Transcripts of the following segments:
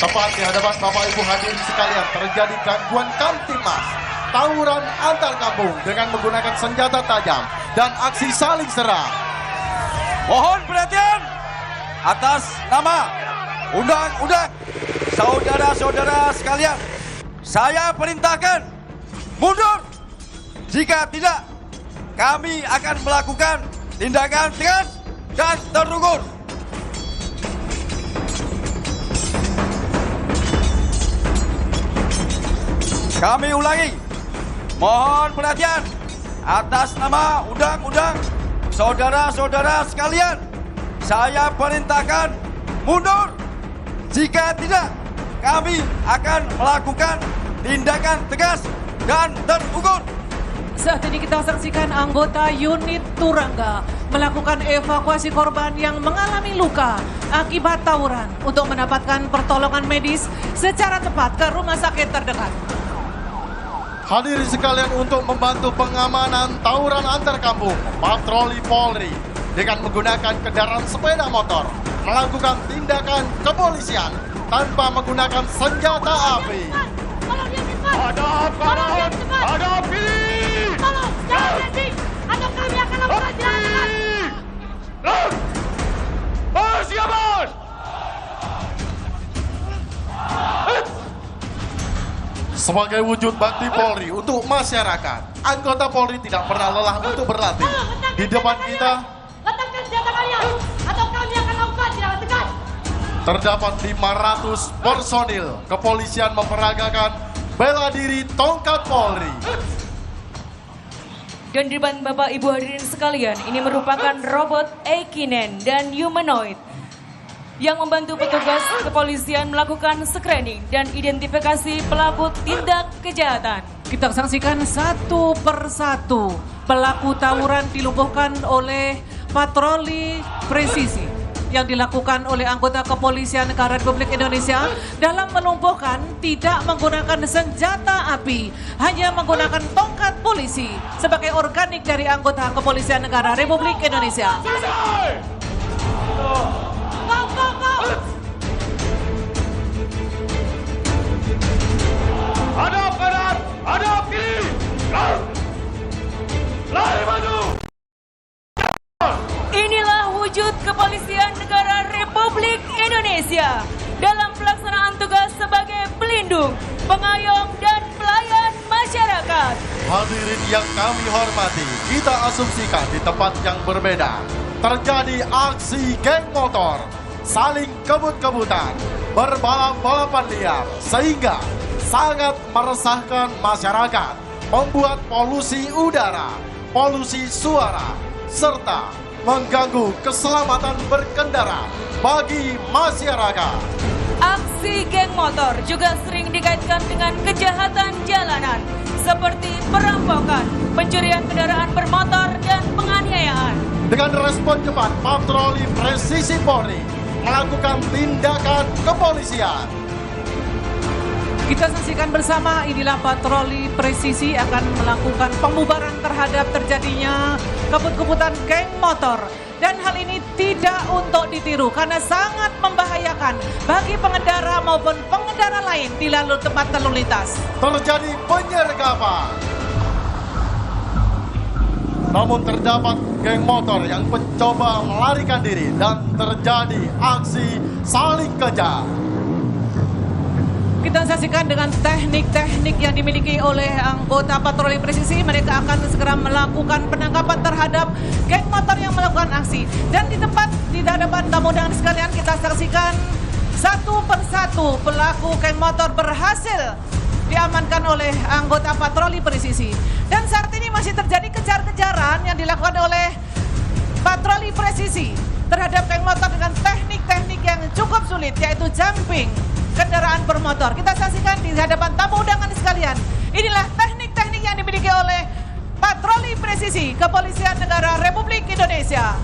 Tepat di hadapan Bapak Ibu hadirin sekalian terjadi gangguan kamtimas, tawuran antar kampung dengan menggunakan senjata tajam dan aksi saling serang. Mohon perhatian atas nama undang-undang, saudara-saudara sekalian, saya perintahkan mundur. Jika tidak, kami akan melakukan tindakan tegas dan terukur. Kami ulangi, mohon perhatian atas nama undang-undang, saudara-saudara sekalian, saya perintahkan mundur. Jika tidak, kami akan melakukan tindakan tegas dan terukur. Saat ini kita saksikan anggota unit Turangga melakukan evakuasi korban yang mengalami luka akibat tawuran untuk mendapatkan pertolongan medis secara cepat ke rumah sakit terdekat. Hadirin sekalian, untuk membantu pengamanan tawuran antar kampung, patroli Polri dengan menggunakan kendaraan sepeda motor melakukan tindakan kepolisian tanpa menggunakan senjata api. Tolong dia cepat. Hadap kanan, hadap kiri. Tolong, jangan berhenti. Atau kami akan lakukan tindakan. Bos, ya bos. Sebagai wujud bakti Polri untuk masyarakat, anggota Polri tidak pernah lelah untuk berlatih. Di depan kita Letakkan senjata kalian. Atau kami akan lakukan tindakan tegas. terdapat 500 personil kepolisian memperagakan bela diri tongkat Polri. Dan di depan Bapak Ibu hadirin sekalian, ini merupakan robot Ekinen dan humanoid yang membantu petugas kepolisian melakukan screening dan identifikasi pelaku tindak kejahatan. Kita saksikan satu persatu pelaku tawuran dilumpuhkan oleh patroli presisi yang dilakukan oleh anggota kepolisian negara Republik Indonesia dalam melumpuhkan tidak menggunakan senjata api, hanya menggunakan tongkat polisi sebagai organik dari anggota kepolisian negara Republik Indonesia. Go, go, go. Hadap kanan, hadap kiri. Lari maju. Inilah wujud kepolisian negara Republik Indonesia dalam pelaksanaan tugas sebagai pelindung, pengayom, dan pelayan masyarakat. Hadirin yang kami hormati, kita asumsikan di tempat yang berbeda terjadi aksi geng motor, saling kebut-kebutan, berbalap-balapan liar, sehingga sangat meresahkan masyarakat, membuat polusi udara, polusi suara, serta mengganggu keselamatan berkendara bagi masyarakat. Aksi geng motor juga sering dikaitkan dengan kejahatan jalanan seperti perampokan, pencurian kendaraan bermotor, dan penganiayaan. Dengan respon cepat, patroli presisi Polri melakukan tindakan kepolisian. Kita saksikan bersama, inilah patroli presisi akan melakukan pembubaran terhadap terjadinya kebut-kebutan geng motor. Dan hal ini tidak untuk ditiru karena sangat membahayakan bagi pengendara maupun pengendara lain di lalu tempat lalu lintas. Terjadi penyergapan. Namun terdapat geng motor yang mencoba melarikan diri dan terjadi aksi saling kejar. Kita saksikan dengan teknik-teknik yang dimiliki oleh anggota patroli presisi, mereka akan segera melakukan penangkapan terhadap geng motor yang melakukan aksi. Dan di tempat di hadapan tamu undangan sekalian, kita saksikan satu persatu pelaku geng motor berhasil diamankan oleh anggota patroli presisi. Dan saat ini masih terjadi kejar-kejaran yang dilakukan oleh patroli presisi terhadap geng motor dengan teknik-teknik yang cukup sulit, yaitu jumping kendaraan bermotor. Kita saksikan di hadapan tamu undangan sekalian. Inilah teknik-teknik yang dimiliki oleh patroli presisi Kepolisian Negara Republik Indonesia.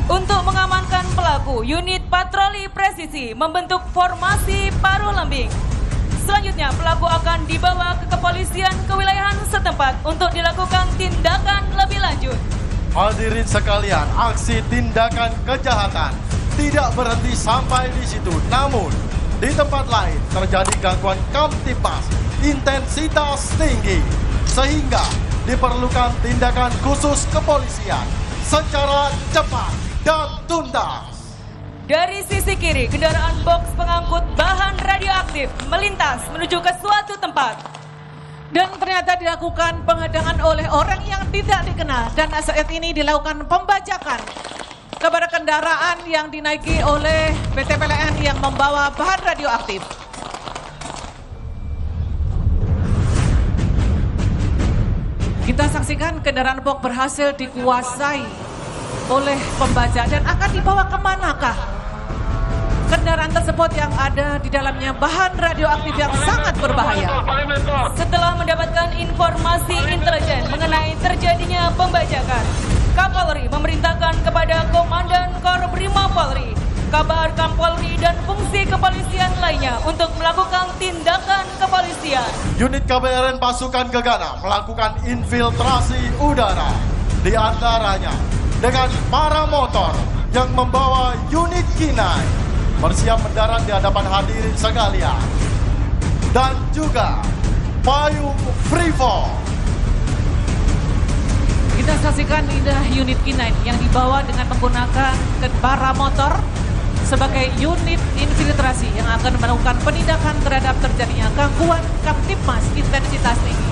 Untuk mengamankan pelaku, unit patroli presisi membentuk formasi paruh lembing. Selanjutnya, pelaku akan dibawa ke kepolisian kewilayahan setempat untuk dilakukan tindakan lebih lanjut. Hadirin sekalian, aksi tindakan kejahatan tidak berhenti sampai di situ. Namun, di tempat lain terjadi gangguan kamtipmas intensitas tinggi. Sehingga diperlukan tindakan khusus kepolisian secara cepat dan tuntas. Dari sisi kiri, kendaraan box pengangkut bahan radioaktif melintas menuju ke suatu tempat. Dan ternyata dilakukan penghadangan oleh orang yang tidak dikenal. Dan saat ini dilakukan pembajakan kepada kendaraan yang dinaiki oleh PT PLN yang membawa bahan radioaktif. Kita saksikan kendaraan box berhasil dikuasai oleh pembajak dan akan dibawa kemanakah kendaraan tersebut yang ada di dalamnya bahan radioaktif yang sangat berbahaya. Setelah mendapatkan informasi intelijen mengenai terjadinya pembajakan, Kapolri memerintahkan kepada Komandan Korprima Polri, Kabar Kampolri dan fungsi kepolisian lainnya untuk melakukan tindakan kepolisian. Unit KBRN Pasukan Gegana melakukan infiltrasi udara, di antaranya dengan para motor yang membawa unit K9 bersiap mendarat di hadapan hadirin sekalian, dan juga payung free fall. Kita saksikan indah unit K9 yang dibawa dengan menggunakan para motor sebagai unit infiltrasi yang akan melakukan penindakan terhadap terjadinya gangguan kamtipmas intensitas tinggi.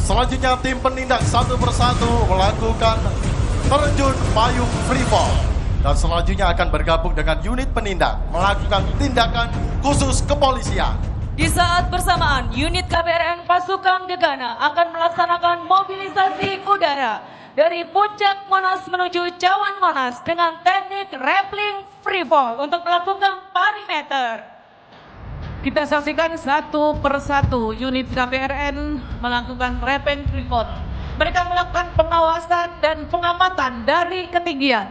Selanjutnya tim penindak satu persatu melakukan terjun payung free fall. Dan selanjutnya akan bergabung dengan unit penindak melakukan tindakan khusus kepolisian. Di saat bersamaan, unit KBRN Pasukan Gegana akan melaksanakan mobilisasi udara dari puncak Monas menuju Cawan Monas dengan teknik rappelling free fall untuk melakukan perimeter. Kita saksikan satu persatu unit KBRN melakukan rappelling free fall. Mereka melakukan pengawasan dan pengamatan dari ketinggian.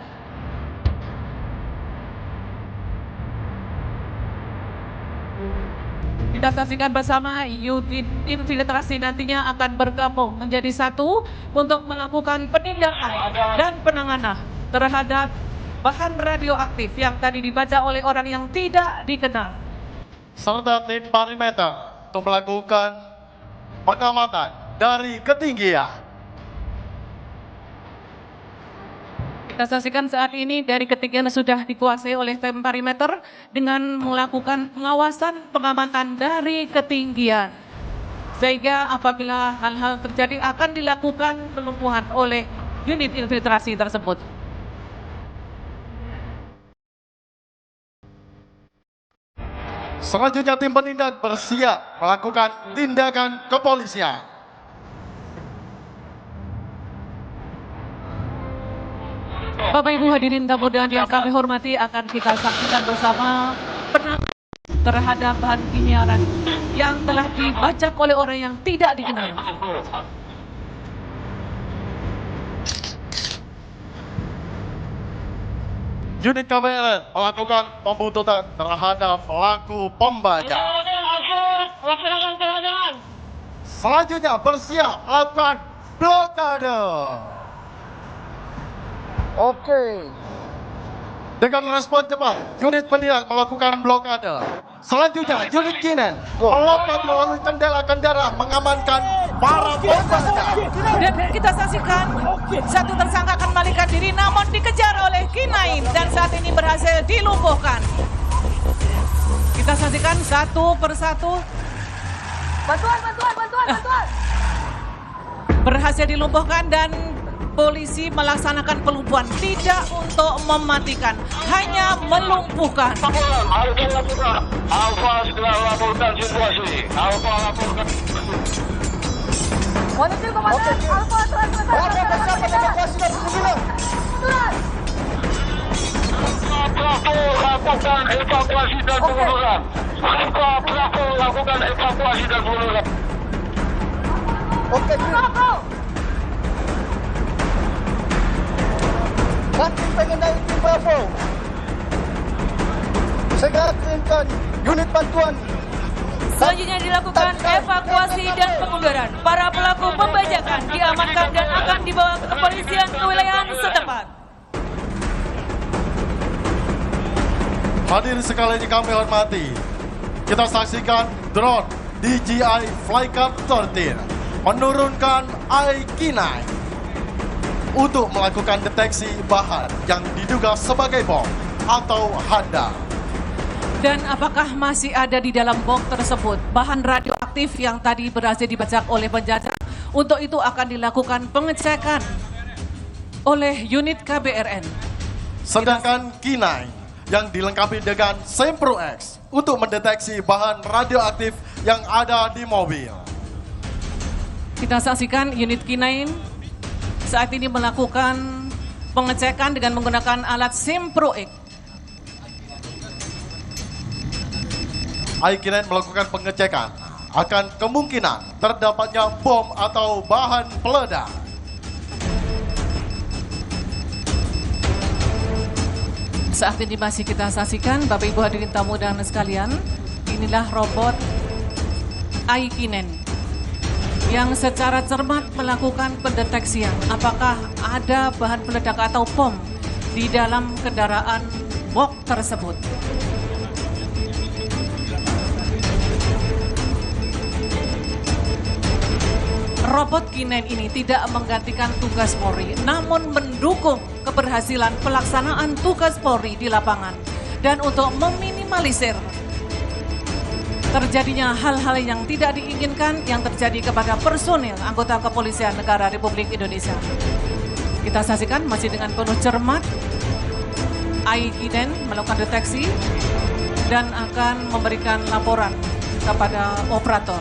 Kita saksikan bersama unit infiltrasi nantinya akan bergabung menjadi satu untuk melakukan penindakan dan penanganan terhadap bahan radioaktif yang tadi dibaca oleh orang yang tidak dikenal. Serta tim perimeter untuk melakukan pengamatan dari ketinggian. Kita saksikan saat ini dari ketinggian sudah dikuasai oleh tim perimeter dengan melakukan pengawasan pengamatan dari ketinggian. Sehingga apabila hal-hal terjadi akan dilakukan pelumpuhan oleh unit infiltrasi tersebut. Selanjutnya tim penindak bersiap melakukan tindakan kepolisian. Bapak Ibu hadirin tamu dan yang kami hormati, akan kita saksikan bersama penanganan terhadap bahan penyiaran yang telah dibajak oleh orang yang tidak dikenal. Unit KBRN melakukan pembuntutan terhadap pelaku pembajak. Selanjutnya bersiap melakukan blokade. Oke. Dengan respon cepat, unit penindak melakukan blokade. Selanjutnya, unit K9 melompat melalui kendala-kendala mengamankan para pembajak. Dan kita saksikan satu tersangka akan melarikan diri namun dikejar oleh K9 dan saat ini berhasil dilumpuhkan. Kita saksikan satu persatu. Bantuan. Berhasil dilumpuhkan dan polisi melaksanakan pelumpuhan tidak untuk mematikan, hanya melumpuhkan. Alfa segera laporkan situasi. Alfa laporkan. Monitor komandan. Alfa Pelaku lakukan evakuasi dan pengurusan. Alfa pelaku lakukan evakuasi dan pengurusan. Oke, Makin pengendali tim Bravo. Segera kirimkan unit bantuan Selanjutnya dilakukan evakuasi dan pengunduran. Para pelaku pembajakan diamankan dan akan dibawa ke kepolisian kewilayahan setempat. Hadirin sekalian yang kami hormati, kita saksikan drone DJI Flycam 13 menurunkan IK-9 untuk melakukan deteksi bahan yang diduga sebagai bom atau hadang. Dan apakah masih ada di dalam bom tersebut bahan radioaktif yang tadi berhasil dibajak oleh penjajah? Untuk itu akan dilakukan pengecekan oleh unit KBRN. Sedangkan K9 yang dilengkapi dengan Sempro X untuk mendeteksi bahan radioaktif yang ada di mobil. Kita saksikan unit K9 saat ini melakukan pengecekan dengan menggunakan alat Sempro X. IK-9 melakukan pengecekan akan kemungkinan terdapatnya bom atau bahan peledak. Saat ini masih kita saksikan, Bapak Ibu hadirin tamu dan sekalian, inilah robot IK-9 yang secara cermat melakukan pendeteksian apakah ada bahan peledak atau bom di dalam kendaraan box tersebut. Robot K9 ini tidak menggantikan tugas Polri, namun mendukung keberhasilan pelaksanaan tugas Polri di lapangan. Dan untuk meminimalisir terjadinya hal-hal yang tidak diinginkan yang terjadi kepada personil anggota Kepolisian Negara Republik Indonesia. Kita saksikan masih dengan penuh cermat, IK-9 melakukan deteksi dan akan memberikan laporan kepada operator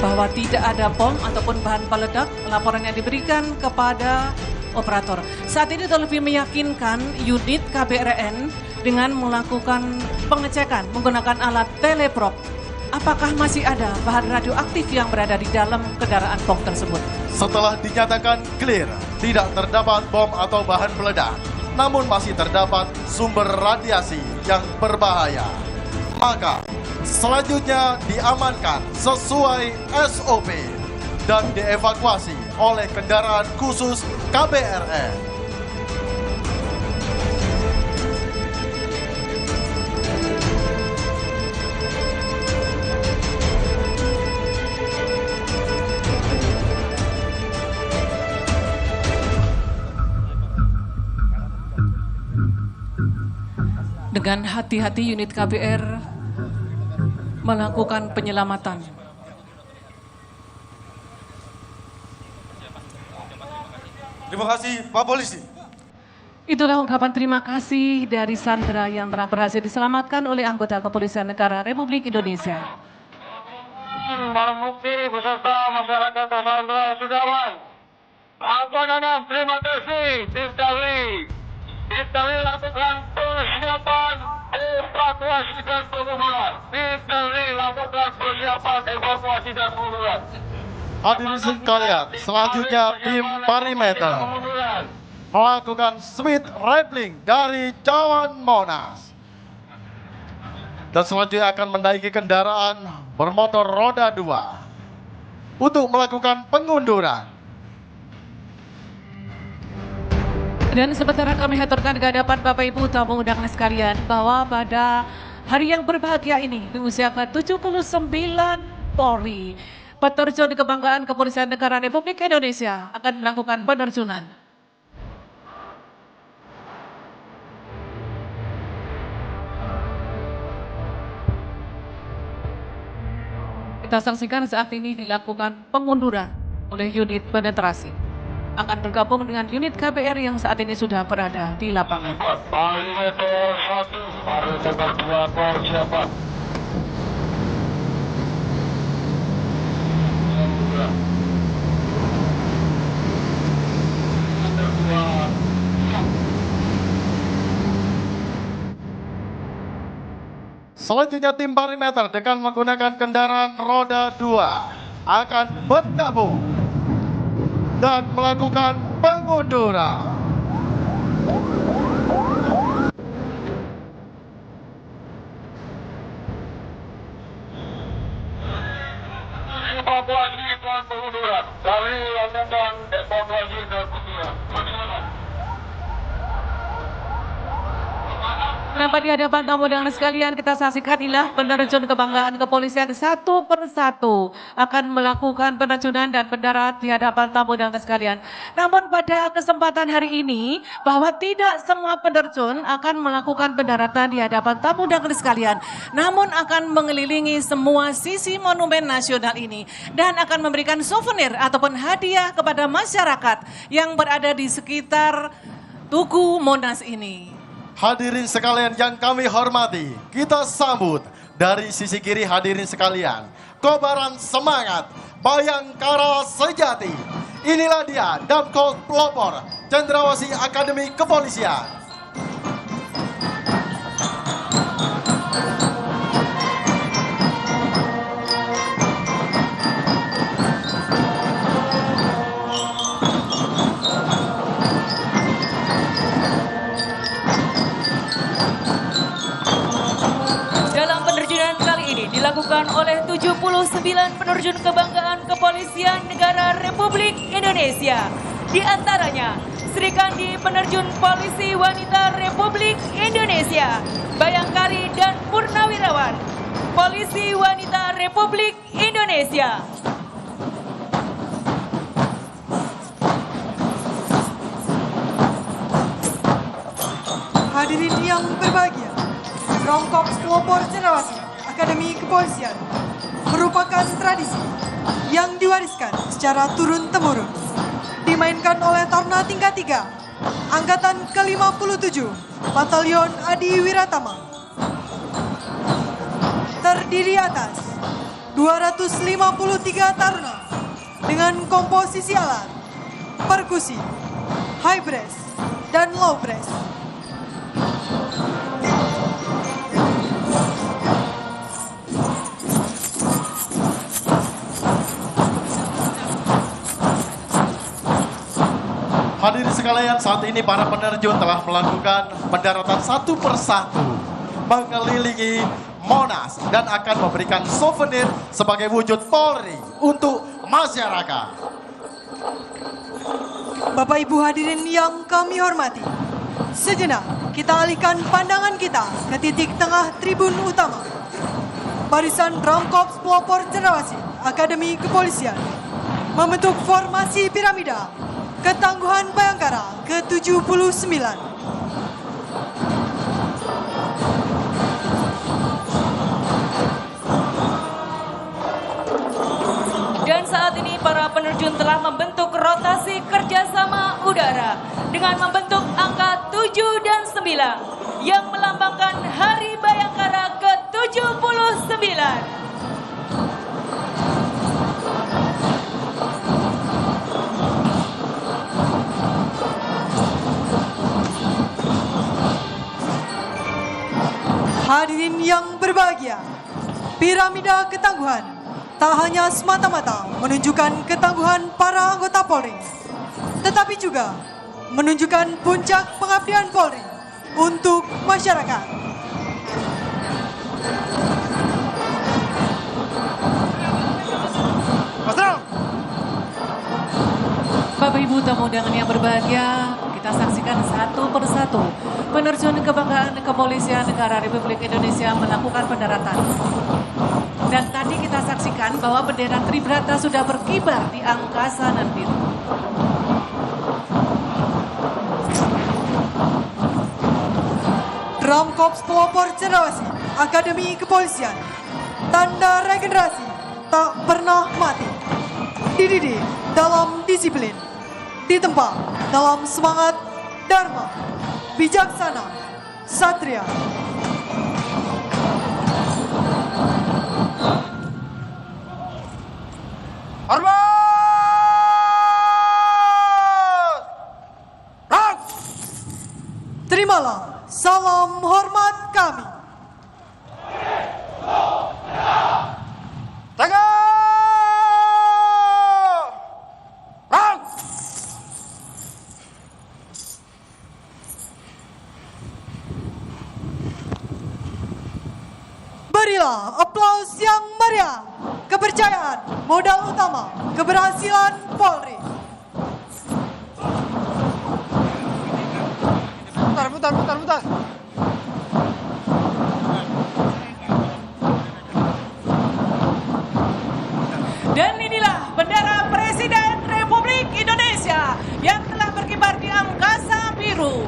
bahwa tidak ada bom ataupun bahan peledak. Laporan yang diberikan kepada operator. Saat ini lebih meyakinkan unit KBRN dengan melakukan pengecekan menggunakan alat teleprop. Apakah masih ada bahan radioaktif yang berada di dalam kendaraan box tersebut? Setelah dinyatakan clear, tidak terdapat bom atau bahan peledak, namun masih terdapat sumber radiasi yang berbahaya. Maka selanjutnya diamankan sesuai SOP dan dievakuasi oleh kendaraan khusus KBRN. Dengan hati-hati unit KBR melakukan penyelamatan. Terima kasih Pak Polisi. Itulah ungkapan terima kasih dari Sandra yang telah berhasil diselamatkan oleh anggota Kepolisian Negara Republik Indonesia. Barang bukti beserta masyarakat Sandra Sudawan. Terima kasih Tim Dali. Tim Dali lakukan persiapan evakuasi dan pengunduran. Tim Dali lakukan persiapan evakuasi dan pengunduran. Hadirin sekalian, selanjutnya tim perimeter melakukan speed rappelling dari Cawan Monas. Dan selanjutnya akan menaiki kendaraan bermotor roda 2 untuk melakukan pengunduran. Dan sementara kami haturkan ke hadapan Bapak Ibu tamu undangan sekalian bahwa pada hari yang berbahagia ini di usia ke-79 Polri, peterjun kebanggaan Kepolisian Negara Republik Indonesia akan melakukan penerjunan. Kita saksikan saat ini dilakukan pengunduran oleh unit penetrasi. Akan bergabung dengan unit KBR yang saat ini sudah berada di lapangan. Parameter 1, parameter 2, persiapan. Selanjutnya tim perimeter dengan menggunakan kendaraan roda 2 akan bergabung dan melakukan pengunduran. kemunduran dari landasan evakuasi terkunia. Nampak di hadapan tamu dan sekalian, kita saksikan inilah penerjun kebanggaan kepolisian satu persatu akan melakukan penerjunan dan mendarat di hadapan tamu dan sekalian. Namun pada kesempatan hari ini, bahwa tidak semua penerjun akan melakukan pendaratan di hadapan tamu dan sekalian, namun akan mengelilingi semua sisi monumen nasional ini dan akan memberikan souvenir ataupun hadiah kepada masyarakat yang berada di sekitar Tugu Monas ini. Hadirin sekalian yang kami hormati, kita sambut dari sisi kiri hadirin sekalian. Kobaran semangat, Bayangkara sejati. Inilah dia, Damkol Pelopor, Cendrawasih Akademi Kepolisian. Dilakukan oleh 79 penerjun kebanggaan kepolisian negara Republik Indonesia. Di antaranya Sri Kandi penerjun polisi wanita Republik Indonesia, Bayangkari dan Purnawirawan polisi wanita Republik Indonesia. Hadirin yang berbahagia, Romkops Pelopor Cendrawasih Akademi Kepolisian merupakan tradisi yang diwariskan secara turun-temurun. Dimainkan oleh Taruna tingkat 3, Angkatan ke-57, Batalion Adi Wiratama. Terdiri atas 253 taruna dengan komposisi alat, perkusi, high brass, dan low brass. Hadirin sekalian, saat ini para penerjun telah melakukan pendaratan satu persatu mengelilingi Monas dan akan memberikan souvenir sebagai wujud Polri untuk masyarakat. Bapak Ibu hadirin yang kami hormati, sejenak kita alihkan pandangan kita ke titik tengah tribun utama. Barisan Ramkops Pelopor Cendrawasih Akademi Kepolisian membentuk formasi piramida Ketangguhan Bayangkara ke-79. Dan saat ini para penerjun telah membentuk rotasi kerjasama udara dengan membentuk angka 7 dan 9 yang melambangkan Hari Bayangkara ke-79. Hadirin yang berbahagia, piramida ketangguhan tak hanya semata-mata menunjukkan ketangguhan para anggota Polri, tetapi juga menunjukkan puncak pengabdian Polri untuk masyarakat. Bapak Ibu tamu undangan yang berbahagia, kita saksikan satu persatu penerjun kebanggaan kepolisian negara Republik Indonesia melakukan pendaratan. Dan tadi kita saksikan bahwa bendera Tribrata sudah berkibar di angkasa dan biru. Ramkops Pelopor Cendrawasih Akademi Kepolisian, tanda regenerasi tak pernah mati. Dididik dalam disiplin, ditempa dalam semangat Dharma, bijaksana, satria. Hormat! Terimalah salam hormat kami. Berilah aplaus yang meriah kepercayaan, modal utama, keberhasilan Polri. Mutar. Dan inilah bendera Presiden Republik Indonesia yang telah berkibar di angkasa biru.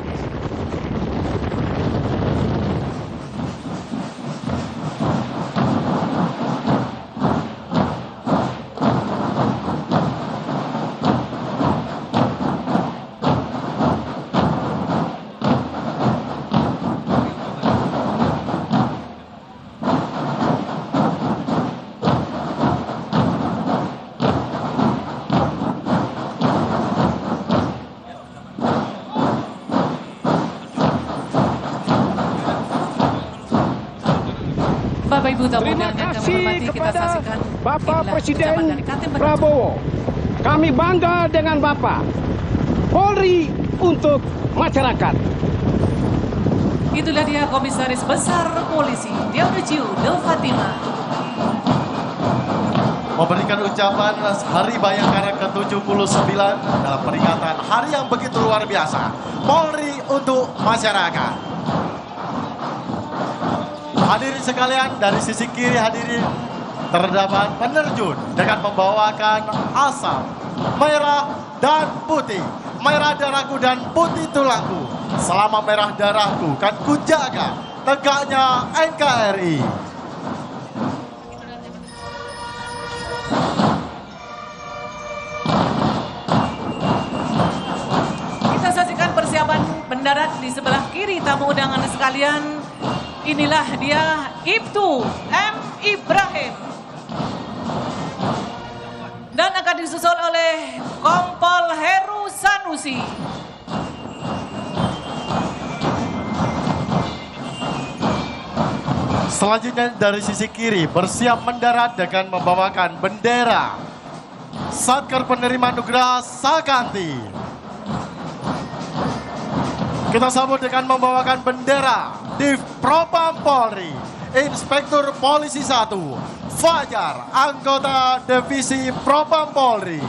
Bapak Ibu tamu Terima undangan yang kami kasih hormati, kita kepada saksikan Bapak inilah Presiden ucapan dari Kapten Penerjun. Prabowo. Kami bangga dengan Bapak. Polri untuk masyarakat. Itulah dia Komisaris Besar Polisi Diodociu De Fatima. Memberikan ucapan Hari Bayangkara ke-79 dalam peringatan hari yang begitu luar biasa. Polri untuk masyarakat. Hadirin sekalian, dari sisi kiri hadirin terdapat penerjun dengan membawakan asap merah dan putih. Merah darahku dan putih tulangku. Selama merah darahku kan kujaga tegaknya NKRI. Kita saksikan persiapan mendarat di sebelah kiri tamu undangan sekalian. Inilah dia Ibtu M. Ibrahim. Dan akan disusul oleh Kompol Heru Sanusi. Selanjutnya dari sisi kiri bersiap mendarat dengan membawakan bendera Satker Penerima Anugerah Sakanti. Kita sambut dengan membawakan bendera Div Propam Polri, Inspektur Polisi 1, Fajar, anggota Divisi Propam Polri.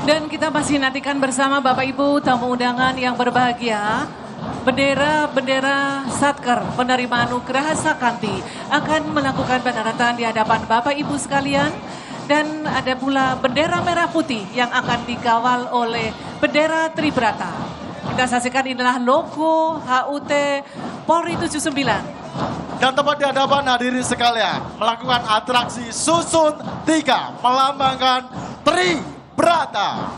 Dan kita masih nantikan bersama Bapak Ibu tamu undangan yang berbahagia. Bendera-bendera Satker Penerima Anugerah Sakanti akan melakukan pendaratan di hadapan Bapak Ibu sekalian. Dan ada pula bendera merah putih yang akan dikawal oleh bendera Tribrata. Kita saksikan inilah logo HUT Polri 79. Dan tepat di hadapan hadirin sekalian melakukan atraksi susun 3 melambangkan Tribrata.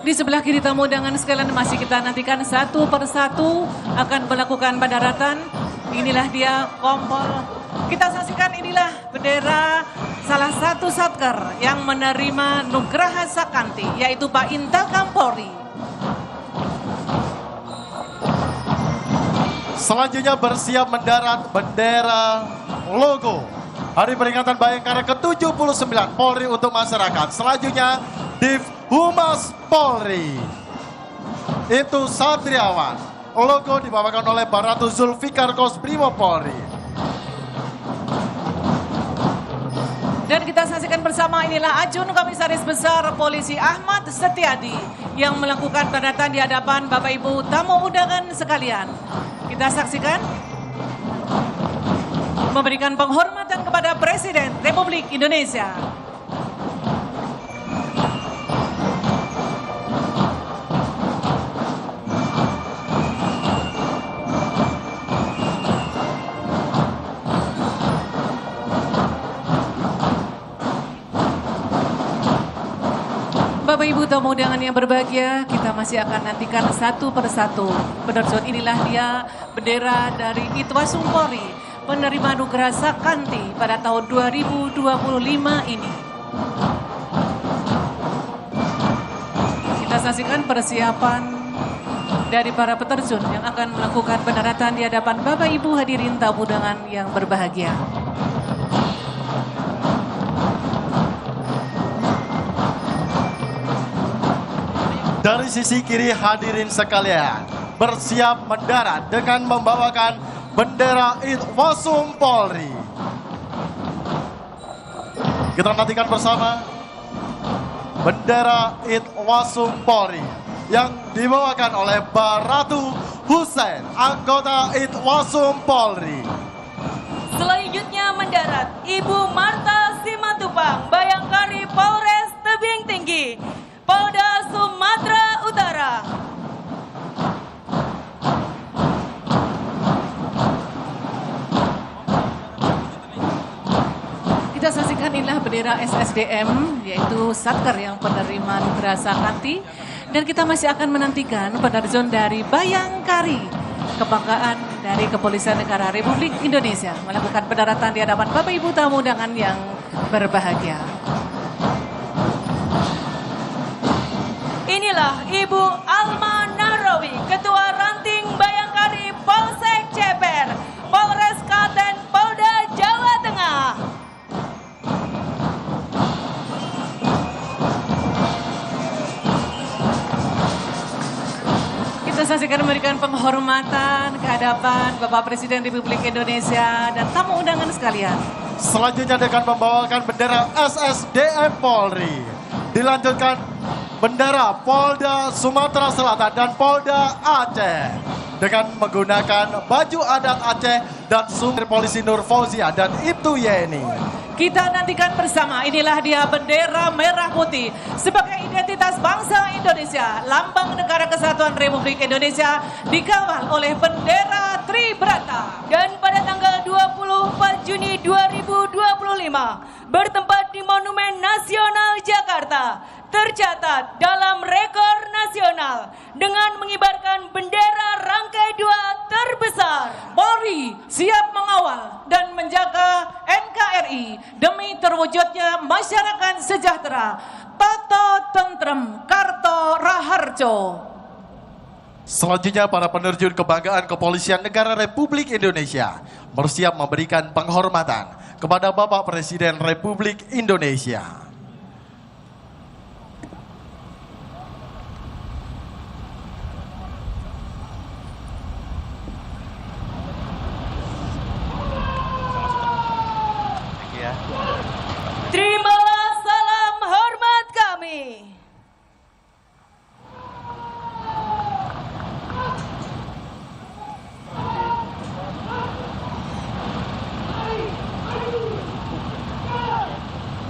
Di sebelah kiri tamu undangan sekalian masih kita nantikan satu persatu akan melakukan pendaratan. Inilah dia Kompol. Kita saksikan inilah bendera salah satu Satker yang menerima Nugraha Sakanti, yaitu Pak Intakam Polri. Selanjutnya bersiap mendarat bendera logo Hari Peringatan Bayangkara ke-79 Polri untuk masyarakat. Selanjutnya Div Humas Polri. Itu Satriawan. Logo dibawakan oleh Baratu Zulfikar Kosbrimo Polri. Dan kita saksikan bersama inilah Ajun Komisaris Besar Polisi Ahmad Setiadi yang melakukan pendaratan di hadapan Bapak Ibu tamu undangan sekalian. Kita saksikan memberikan penghormatan kepada Presiden Republik Indonesia. Bapak Ibu tamu undangan yang berbahagia, kita masih akan nantikan satu persatu. Penerjun inilah dia bendera dari Itwasum Polri, penerima Anugerah Sakanti pada tahun 2025 ini. Kita saksikan persiapan dari para peterjun yang akan melakukan pendaratan di hadapan Bapak Ibu hadirin tamu undangan yang berbahagia. Dari sisi kiri hadirin sekalian, bersiap mendarat dengan membawakan bendera Itwasum Polri. Kita nantikan bersama bendera Itwasum Polri yang dibawakan oleh Baratu Hussein, anggota Itwasum Polri. Selanjutnya mendarat Ibu Marta Simatupang, Bayangkari Polres Tebing Tinggi, Polda Sumatera Utara. Kita saksikan inilah bendera SSDM, yaitu Satker yang penerima Nugra Sakti. Dan kita masih akan menantikan penerjun dari Bayangkari, kebanggaan dari Kepolisian Negara Republik Indonesia, melakukan pendaratan di hadapan Bapak Ibu tamu undangan yang berbahagia. Inilah Ibu Alma Nahrawi, Ketua Ranting Bayangkari Polsek Ceper, Polres Klaten, Polda Jawa Tengah. Kita saksikan memberikan penghormatan ke hadapan Bapak Presiden Republik Indonesia dan tamu undangan sekalian. Selanjutnya dengan membawakan bendera SSDM Polri. Dilanjutkan bendera Polda Sumatera Selatan dan Polda Aceh. Dengan menggunakan baju adat Aceh dan sumber polisi Nur Fauzia dan Ibtu Yeni. Kita nantikan bersama, inilah dia bendera merah putih sebagai identitas bangsa Indonesia, lambang negara kesatuan Republik Indonesia dikawal oleh bendera Tribrata. Dan pada tanggal 24 Juni 2025 bertempat di Monumen Nasional Jakarta, tercatat dalam rekor nasional dengan mengibarkan bendera rangkai 2 terbesar. Polri siap mengawal dan menjaga NKRI demi terwujudnya masyarakat sejahtera. Tata Tentrem Karto Raharjo. Selanjutnya para penerjun kebanggaan Kepolisian Negara Republik Indonesia bersiap memberikan penghormatan kepada Bapak Presiden Republik Indonesia. Terimalah salam hormat kami.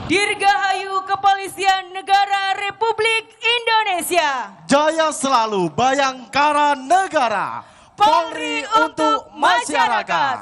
Dirgahayu Kepolisian Negara Republik Indonesia. Jaya selalu Bayangkara Negara. Polri untuk masyarakat.